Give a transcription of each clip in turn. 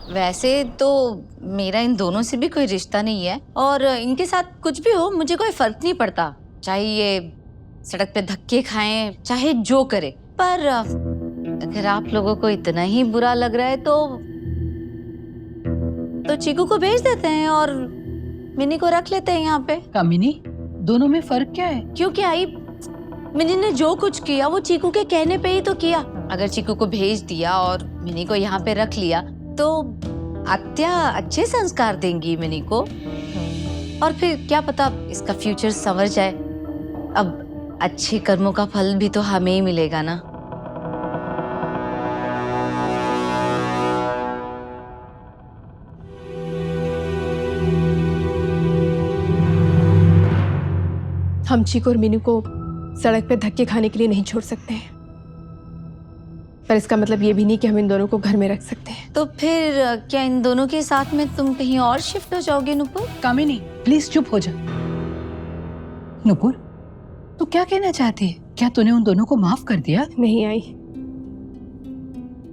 वैसे तो मेरा इन दोनों से भी कोई रिश्ता नहीं है और इनके साथ कुछ भी हो मुझे कोई फर्क नहीं पड़ता। चाहे ये सड़क पे धक्के खाएं, चाहे जो करे। पर अगर आप लोगों को इतना ही बुरा लग रहा है तो चीकू को भेज देते हैं और मिनी को रख लेते हैं यहाँ पे। कामिनी, दोनों में फर्क क्या है? क्योंकि आई मिनी ने जो कुछ किया वो चीकू के कहने पे ही तो किया। अगर चीकू को भेज दिया और मिनी को यहाँ पे रख लिया तो आत्या अच्छे संस्कार देंगी मिनी को और फिर क्या पता इसका फ्यूचर संवर जाए। अब अच्छे कर्मों का फल भी तो हमें ही मिलेगा ना। हम चीकू और मीनू को सड़क पे धक्के खाने के लिए नहीं छोड़ सकते हैं, पर इसका मतलब ये भी नहीं कि हम इन दोनों को घर में रख सकते हैं। तो फिर क्या इन दोनों के साथ में तुम कहीं और शिफ्ट हो जाओगे नुपुर? कामिनी प्लीज चुप हो जा। नुपुर, तू क्या कहना चाहती है? क्या तूने उन दोनों को माफ कर दिया? नहीं आई,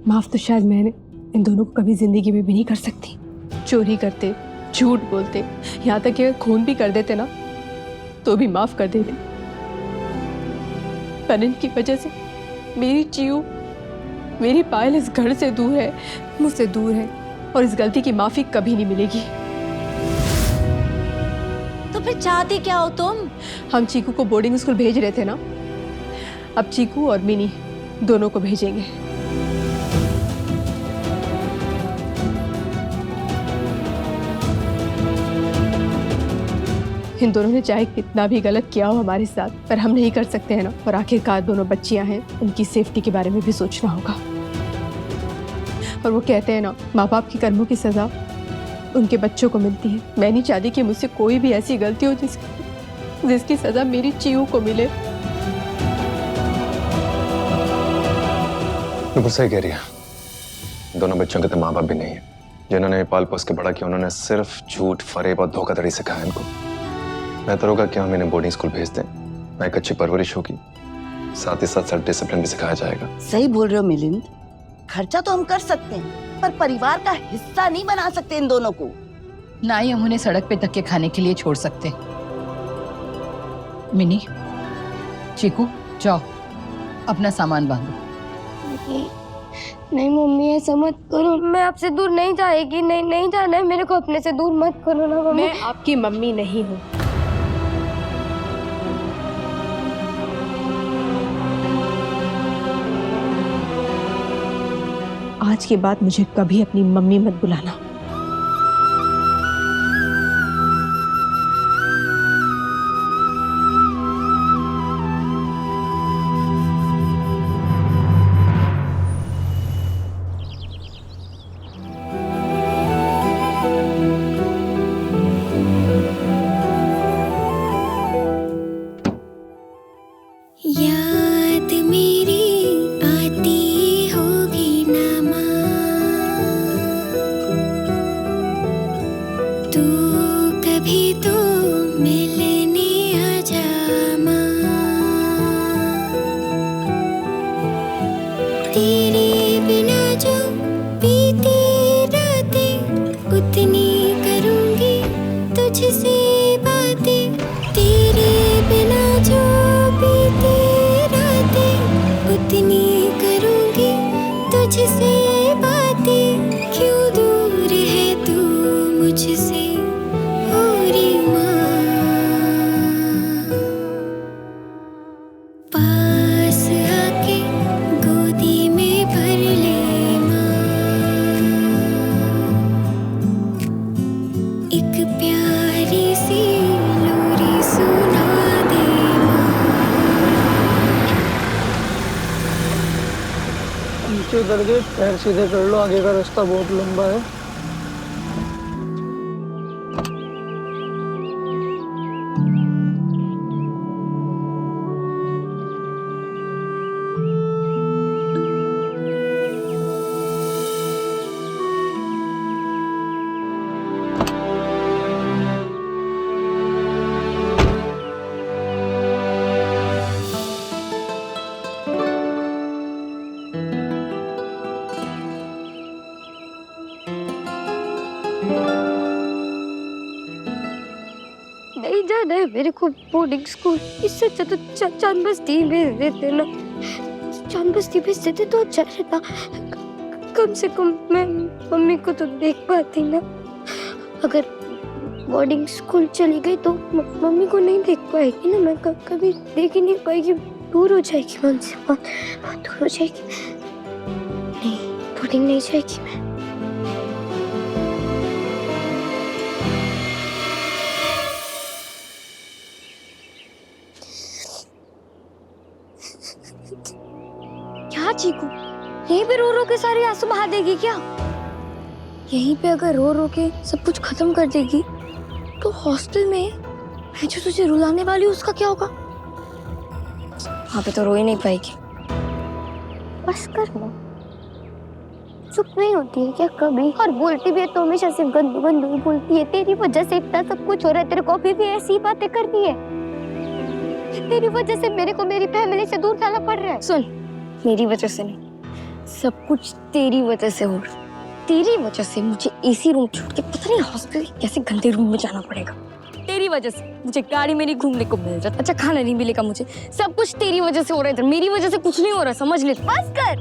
माफ तो शायद मैंने इन दोनों को कभी जिंदगी में भी नहीं कर सकती। चोरी करते, झूठ बोलते, यहाँ तक कि खून भी कर देते ना तो भी माफ कर देती, पर इनकी वजह से मेरी चीऊ, मेरी पायल इस घर से दूर है, मुझसे दूर है और इस गलती की माफी कभी नहीं मिलेगी। तो फिर चाहती क्या हो तुम? हम चीकू को बोर्डिंग स्कूल भेज रहे थे ना, अब चीकू और मिनी दोनों को भेजेंगे। इन दोनों ने चाहे कितना भी गलत किया हो हमारे साथ, पर हम नहीं कर सकते हैं ना। और आखिरकार दोनों बच्चियां हैं, उनकी सेफ्टी के बारे में भी सोचना होगा। और वो कहते हैं ना, माँ बाप की कर्मों की सजा उनके बच्चों को मिलती है। मैं नहीं चाहती कि मुझसे कोई भी ऐसी गलती हो जिसकी सजा मेरी चीऊ को मिले। बिल्कुल सही कह रही है। दोनों बच्चों के तो माँ बाप भी नहीं है। जिन्होंने पाल पोस के बड़ा किया उन्होंने सिर्फ झूठ, फरेब और धोखाधड़ी सिखाया इनको। बेहतर होगा कि हम इन्हें बोर्डिंग स्कूल भेज दें। वहाँ एक अच्छी परवरिश होगी, साथ ही साथ सेल्फ डिसिप्लिन भी सिखाया जाएगा। सही बोल रहे हो मिलिंद, खर्चा तो हम कर सकते हैं पर परिवार का हिस्सा नहीं बना सकते इन दोनों को। ना ही हम उन्हें सड़क पे धक्के खाने के लिए छोड़ सकते। मिनी, चीकू, जाओ अपना सामान बांधो। नहीं मम्मी, ऐसा मत करो। मैं आपसे दूर नहीं जाएगी। नहीं जाना है मेरे को। अपने से दूर मत करो ना मम्मी। मैं आपकी मम्मी नहीं हूँ। आज के बाद मुझे कभी अपनी मम्मी मत बुलाना। याद मेरी आती होगी ना माँ, तू कभी तो मिलने आ जा माँ। तेरे बिना जो बीती रातें उतनी करूँगी तुझसे बातें। तेरे बिना जो बीती रातें उतनी करूँगी तुझसे बातें। क्यों दूर है तू मुझसे पूरी माँ, पास आके गोदी में भर ले माँ। एक प्यारी सी लोरी सुना दे माँ। नीचे उतर के पैर सीधे कर लो, आगे का रास्ता बहुत लंबा है। नहीं जाना है मेरे को बोर्डिंग स्कूल। इससे अच्छा तो चांद बस्ती भेज देते ना। चांद बस्ती भेज देते तो अच्छा रहता। कम से कम मैं मम्मी को तो देख पाती ना। अगर बोर्डिंग स्कूल चली गई तो मम्मी को नहीं देख पाएगी ना। मैं कभी देख ही नहीं पाएगी। दूर हो जाएगी मन से, बहुत दूर हो जाएगी। नहीं, बोर्डिंग नहीं जाएगी मैं। क्या चीकू, यहीं पे रो रो के सारे आंसू बहा देगी क्या? यहीं पे अगर रो रो के सब कुछ खत्म कर देगी तो हॉस्टल में मैं जो तुझे रुलाने वाली हूँ उसका क्या होगा? वहां पे तो रो ही नहीं पाएगी। बस कर लो, चुप नहीं होती है क्या कभी? और बोलती भी है तो हमेशा सिर्फ गंदू गंदू ही बोलती है। तेरी वजह से इतना सब कुछ हो रहा है। तेरे को अभी भी ऐसी बातें करती है। तेरी वजह से मेरे को मेरी फैमिली से दूर जाना पड़ रहा है। सुन, मेरी वजह से नहीं, सब कुछ तेरी वजह से हो रहा है। तेरी वजह से मुझे एसी रूम छोड़ के पता नहीं हॉस्टल कैसे गंदे रूम में जाना पड़ेगा। तेरी वजह से मुझे गाड़ी में नहीं घूमने को मिल रहा, अच्छा खाना नहीं मिलेगा मुझे। सब कुछ तेरी वजह से हो रहा है। मेरी वजह से कुछ नहीं हो रहा, समझ ले। बस कर,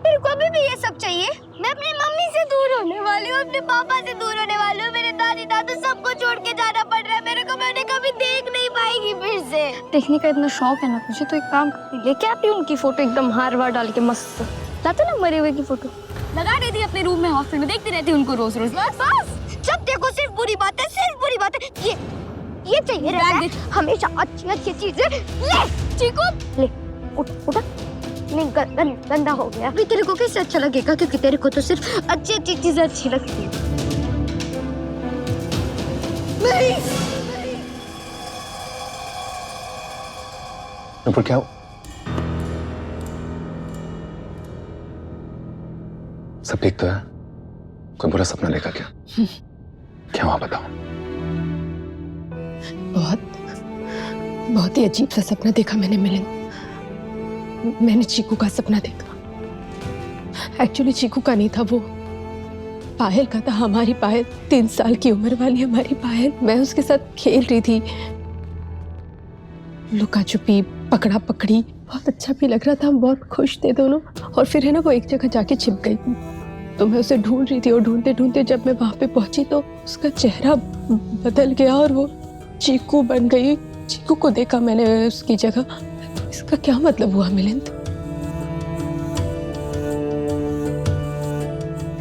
तेरे को अभी भी ये सब चाहिए? मैं अपनी मम्मी से दूर होने वाली हूँ, अपने पापा से दूर होने वाली हूँ। मेरे दादी दादू सबको छोड़ के जाना पड़ रहा है मेरे को। मैं उन्हें कभी देख नहीं पाएगी फिर से। देखने का इतना शौक है ना मुझे, तो एक काम करती, लेके आती हूँ उनकी फोटो एकदम हार वार डाल के मस्त। लाते ना मरे हुए की फोटो लगा देती अपने रूम में, हॉस्टल में देखती रहती उनको रोज रोज। बस जब देखो सिर्फ बुरी बातें, सिर्फ बुरी बातें। ये चाहिए रहता है हमेशा अच्छी अच्छी चीजें। ले चीकू, ले उठ उठ। नहीं गंदा हो गया। अभी तेरे को कैसे अच्छा लगेगा? क्योंकि तेरे को तो सिर्फ अच्छी अच्छी चीजें अच्छी लगती है। नहीं ऊपर क्या हो? सब ठीक तो है? कोई बुरा सपना देखा क्या? क्या हुआ बताओ? बहुत ही अजीब सा सपना देखा मैंने मिलिंद। मैंने चीकू का सपना देखा। एक्चुअली चीकू का नहीं था, वो पायल का था। हमारी पायल, 3 साल की उम्र वाली हमारी पायल। मैं उसके साथ खेल रही थी, लुका छुपी, पकड़ा पकड़ी। बहुत अच्छा भी लग रहा था, हम बहुत खुश थे दोनों। और फिर है ना, वो एक जगह जाके छिप गई। तो मैं उसे ढूंढ रही थी और ढूंढते ढूंढते जब मैं वहां पे पहुंची तो उसका चेहरा बदल गया और वो चीकू बन गई। चीकू को देखा मैंने उसकी जगह। तो इसका क्या मतलब हुआ मिलिंद?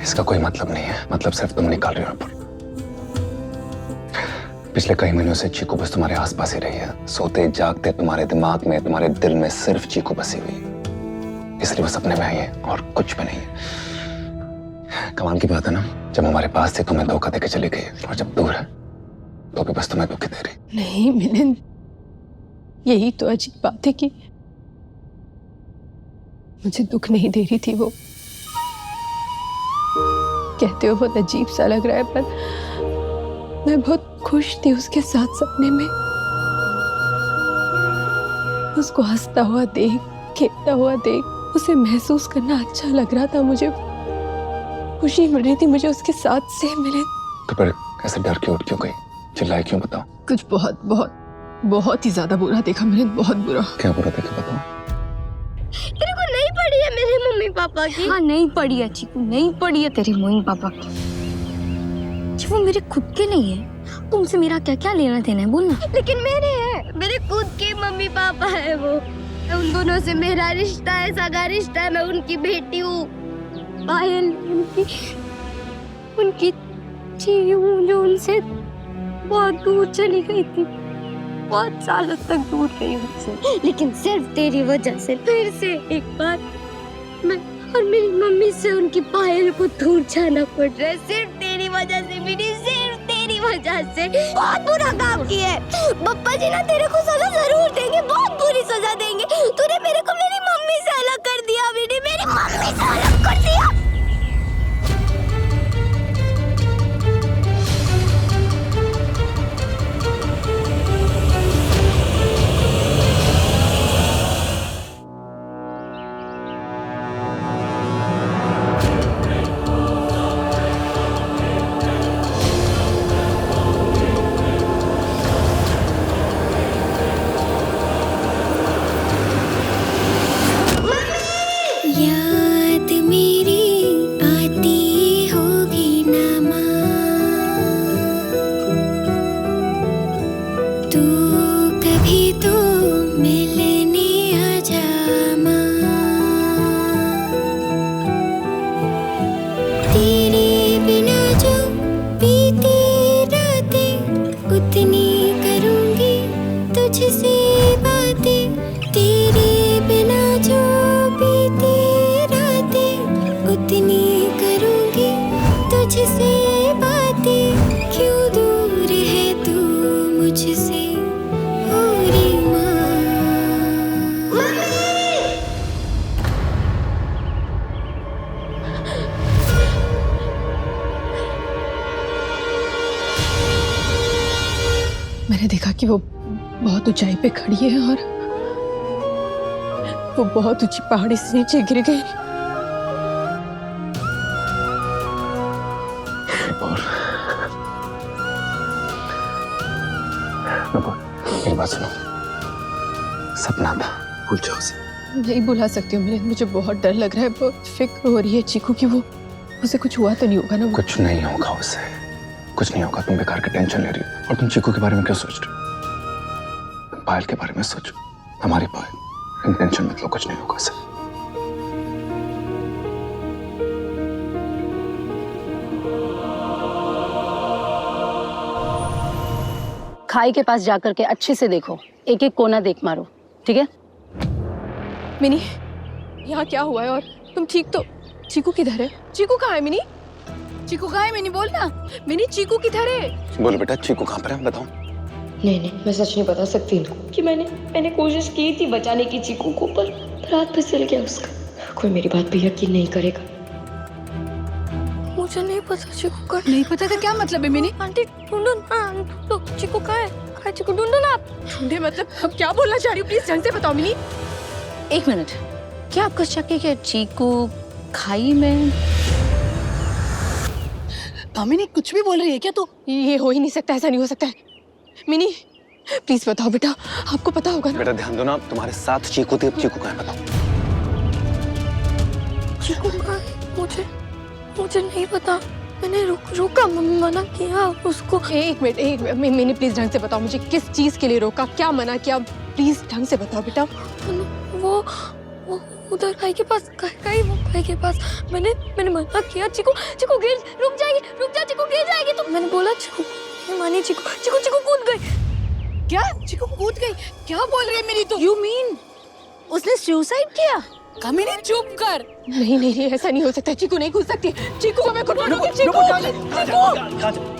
इसका कोई मतलब नहीं है। मतलब सिर्फ तुम निकाल रही हो ऊपर। पिछले कई महीनों से चीकू बस तुम्हारे आसपास ही रही है। सोते जागते तुम्हारे दिमाग में, तुम्हारे दिल में सिर्फ चीकू बसी हुई है। इसलिए वो सपने में आई है और कुछ भी नहीं है। कमाल की बात है ना, जब हमारे पास थी तुम्हें धोखा देके चली गई, और जब दूर है तो भी बस तुम्हें धोखे दे रही। नहीं मिलिंद, यही तो अजीब बात है कि मुझे दुख नहीं दे रही थी वो। कहते हो बहुत अजीब सा लग रहा है, पर मैं बहुत खुश थी उसके साथ सपने में। उसको हंसता हुआ देख, खेलता हुआ देख, उसे महसूस करना अच्छा लग रहा था। मुझे खुशी मिल रही थी मुझे उसके साथ से मिले। तो फिर ऐसे डर के उठ क्यों गई? चिल्लाई क्यों? बताओ। कुछ बहुत बहुत बहुत ही ज्यादा बुरा देखा मैंने, बहुत बुरा। क्या बुरा देखा बताओ। तेरे को नहीं पड़ी है मेरे मम्मी पापा की? हाँ नहीं पड़ी है चीकू, नहीं पड़ी है तेरे मम्मी पापा की। जब वो मेरे खुद के नहीं है, तुमसे मेरा क्या क्या लेना देना है बोलना। लेकिन मेरे है, मेरे खुद के मम्मी पापा है वो। उन दोनों से मेरा रिश्ता है, सगा रिश्ता है। मैं उनकी बेटी हूँ। पायल उनकी चीज़ हूँ जो उनसे बहुत दूर चली गई थी, बहुत सालों तक दूर रही उनसे। लेकिन सिर्फ तेरी वजह से फिर से एक बार मैं और मेरी मम्मी से उनकी पायल को दूर जाना पड़ रहा है। सिर्फ तेरी वजह से मेरी, सिर्फ तेरी वजह से। बहुत बुरा काम किया है। पप्पा जी ना तेरे को सजा जरूर देंगे, बहुत बुरी सजा देंगे। तूने मेरे को मेरी मम्मी से अलग कर दिया, मेरी मम्मी से अलग कर दिया। मुझसे बातें क्यों दूर है तू मुझसे पूरी माँ। मैंने देखा कि वो बहुत ऊंचाई पे खड़ी है और वो बहुत ऊंची पहाड़ी से नीचे गिर गई। मेरी बात सुनो, सपना था, भूल जाओ उसे। नहीं बुला सकती हूँ मैं, मुझे बहुत डर लग रहा है, बहुत फिक्र हो रही है चीकू की। वो उसे कुछ हुआ तो नहीं होगा ना? कुछ नहीं होगा उसे, कुछ नहीं होगा। तुम बेकार की टेंशन ले रही हो। और तुम चीकू के बारे में क्यों सोच रही हो? तुम पायल के बारे में सोचो, हमारी पायल। टेंशन मत लो, कुछ नहीं होगा उसे। खाई के पास जाकर के अच्छे से देखो, एक एक कोना देख मारो, ठीक है? मिनी, यहाँ क्या हुआ है? और तुम ठीक तो? चीकू किधर है? चीकू कहाँ है मिनी? चीकू कहाँ है मिनी? बोल ना मिनी, चीकू किधर है? बोलो बेटा, चीकू कहाँ पर है, बताओ। नहीं, मैं सच नहीं बता सकती इनको कि मैंने कोशिश की थी बचाने की चीकू को, पर रात पे चल गया उसका। कोई मेरी बात पे यकीन नहीं करेगा। मुझे नहीं पता चीकू का। नहीं पता का क्या मतलब है मिनी? आंटी ढूंढो ना, चीकू कहाँ है? कहाँ चीकू? ढूंढो ना आप। ढूंढे मतलब? अब क्या बोलना चाह रही हो? प्लीज ढंग से बताओ मिनी। एक मिनट, क्या आपको शक है कि चीकू खाई में? कामिनी कुछ भी बोल रही है क्या तू? ये हो ही नहीं सकता, ऐसा नहीं हो सकता है। मिनी प्लीज बताओ बेटा, आपको पता होगा ना? बेटा ध्यान दो ना, तुम्हारे साथ चीकू थी, अब चीकू कहाँ है, बताओ। चीकू कहाँ है? मुझे नहीं पता। मैंने रोका, मना किया उसको। एक मिनट मिनी प्लीज ढंग से बताओ मुझे, किस चीज के लिए रोका, क्या मना किया? प्लीज ढंग से बताओ बेटा। वो उधर खाई के पास, खाई के पास मैंने मना किया। चीकू गिर, रुक जा चीकू गिर जाएगी। तो मैंने बोला चीकू, मानी चीकू कूद गई। क्या चीकू कूद गई? क्या बोल रही है मेरी तू? You mean उसने सुसाइड किया? कामिनी चुप कर। नहीं ऐसा नहीं हो सकता। चीकू नहीं कूद सकती। चीकू को मैं खुद ढूंढूंगी।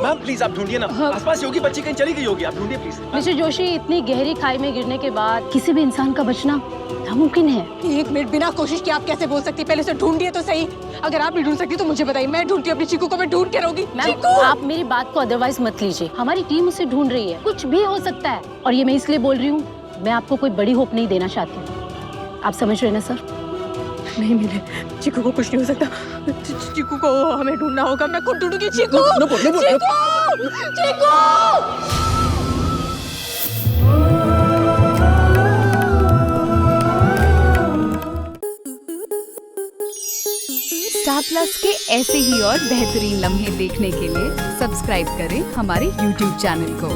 मैम प्लीज आप ढूंढिए ना, आसपास योगी बच्ची कहीं चली गई होगी, आप ढूंढिए प्लीज। मिस्टर जोशी, इतनी गहरी खाई में गिरने के बाद किसी भी इंसान का बचना नामुमकिन है। एक मिनट, बिना कोशिश किए आप कैसे बोल सकती? पहले से ढूंढिए तो सही। अगर आप नहीं ढूंढ सकती तो मुझे बताइए, मैं ढूंढती हूँ अपनी चीकू को, मैं ढूंढ के रहूंगी। मैम, आप मेरी बात को अदरवाइज मत लीजिए। हमारी टीम उसे ढूंढ रही है, कुछ भी हो सकता है। और ये मैं इसलिए बोल रही हूँ, मैं आपको कोई बड़ी होप नहीं देना चाहती हूँ। आप समझ रहे ना सर? नहीं मिले, चीकू को कुछ नहीं हो सकता। चीकू को हमें ढूंढना होगा। मैं खुद ढूंढूंगी चीकू। चीकू! स्टार प्लस के ऐसे ही और बेहतरीन लम्हे देखने के लिए सब्सक्राइब करें हमारे YouTube चैनल को।